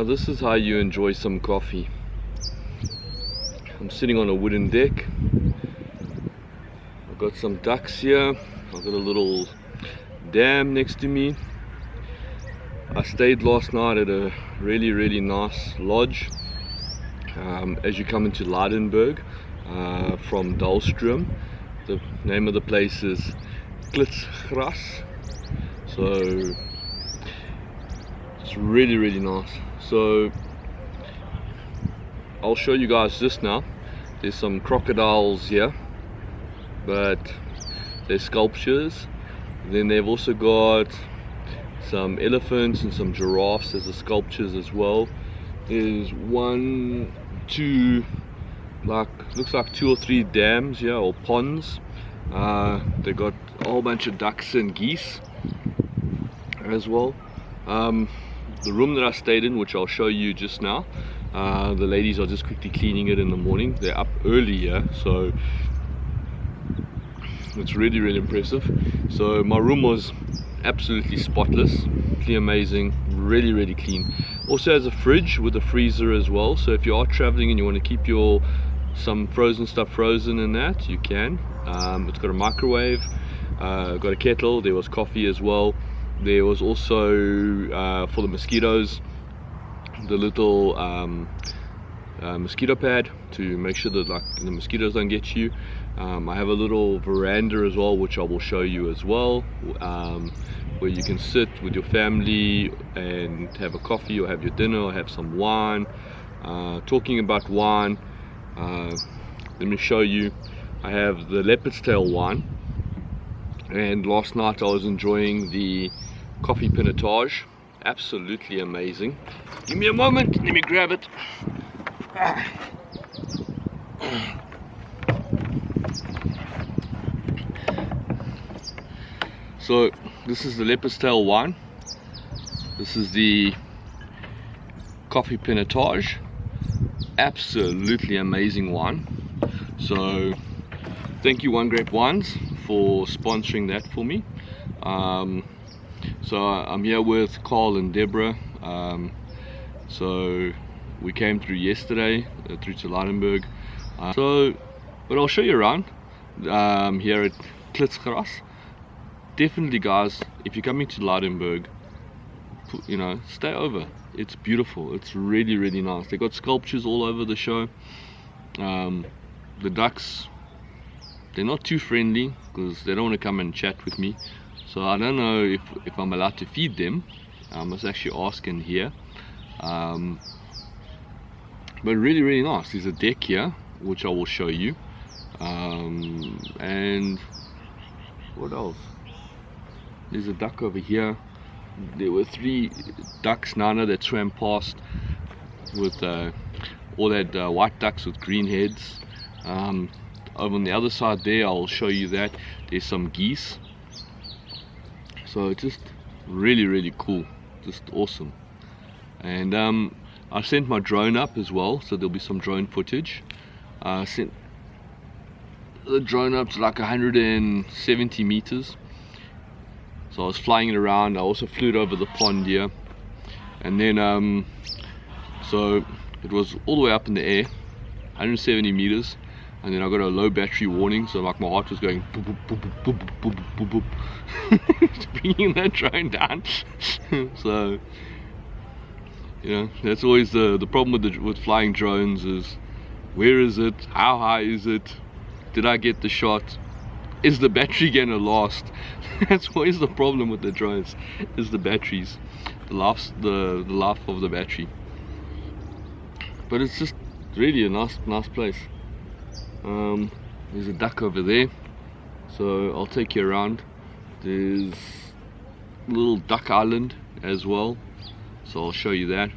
Now this is how you enjoy some coffee. I'm sitting on a wooden deck. I've got some ducks here. I've got a little dam next to me. I stayed last night at a really nice lodge. As you come into Lydenburg from Dullstroom, the name of the place is Klitz Gras. So it's really nice. So I'll show you guys this now. There's some crocodiles here, but there's sculptures. Then they've also got some elephants and some giraffes as the sculptures as well. There's one, two, looks like 2 or 3 dams here, or ponds. They got a whole bunch of ducks and geese as well. The room that I stayed in, which I'll show you just now, the ladies are just quickly cleaning it in the morning. They're up early here, so it's really impressive. So my room was absolutely spotless, amazing, really clean. Also has a fridge with a freezer as well, so if you are traveling and you want to keep some frozen stuff frozen and that, you can. It's got a microwave, got a kettle. There was coffee as well. There was also for the mosquitoes, the little mosquito pad to make sure that the mosquitoes don't get you. I have a little veranda as well, which I will show you as well, where you can sit with your family and have a coffee or have your dinner or have some wine. Talking about wine, let me show you. I have the leopard's tail wine, and last night I was enjoying the coffee pinotage. Absolutely amazing. Give me a moment, let me grab it. So this is the leopard's tail wine. This is the coffee pinotage. Absolutely amazing wine. So thank you One Grape Wines for sponsoring that for me. So I'm here with Carl and Deborah. So we came through yesterday through to Lydenburg. But I'll show you around here at Klitz Gras. Definitely guys, if you're coming to Lydenburg, stay over. It's beautiful. It's really nice. They got sculptures all over the show. The ducks, they're not too friendly because they don't want to come and chat with me. So I don't know if I'm allowed to feed them. I must actually ask in here. But really nice. There's a deck here which I will show you. And what else? There's a duck over here. There were 3 ducks, Nana, that swam past with all that white ducks with green heads. Over on the other side there, I'll show you that there's some geese. So it's just really cool, just awesome. And I sent my drone up as well, so there'll be some drone footage. I sent the drone up to like 170 meters. So I was flying it around. I also flew it over the pond here, and then so it was all the way up in the air, 170 meters, and then I got a low battery warning. So like my heart was going boop boop, bringing that drone down. So that's always the problem with flying drones is, where is it? How high is it? Did I get the shot? Is the battery gonna last? That's always the problem with the drones, is the batteries, the life of the battery. But it's just really a nice place. There's a duck over there, so I'll take you around. There's a little duck island as well, so I'll show you that.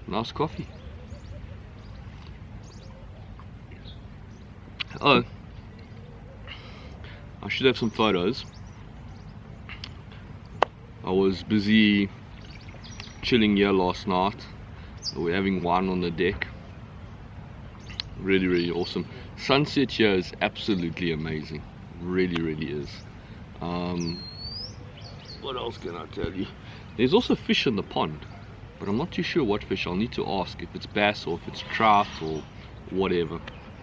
Nice coffee. Oh, I should have some photos. I was busy chilling here last night. We're having wine on the deck. Really awesome. Sunset here is absolutely amazing. Really is. What else can I tell you? There's also fish in the pond, but I'm not too sure what fish. I'll need to ask if it's bass or if it's trout or whatever.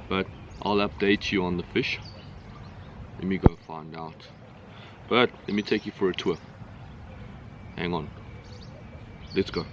But I'll update you on the fish. Let me go find out. But let me take you for a tour. Hang on. Let's go.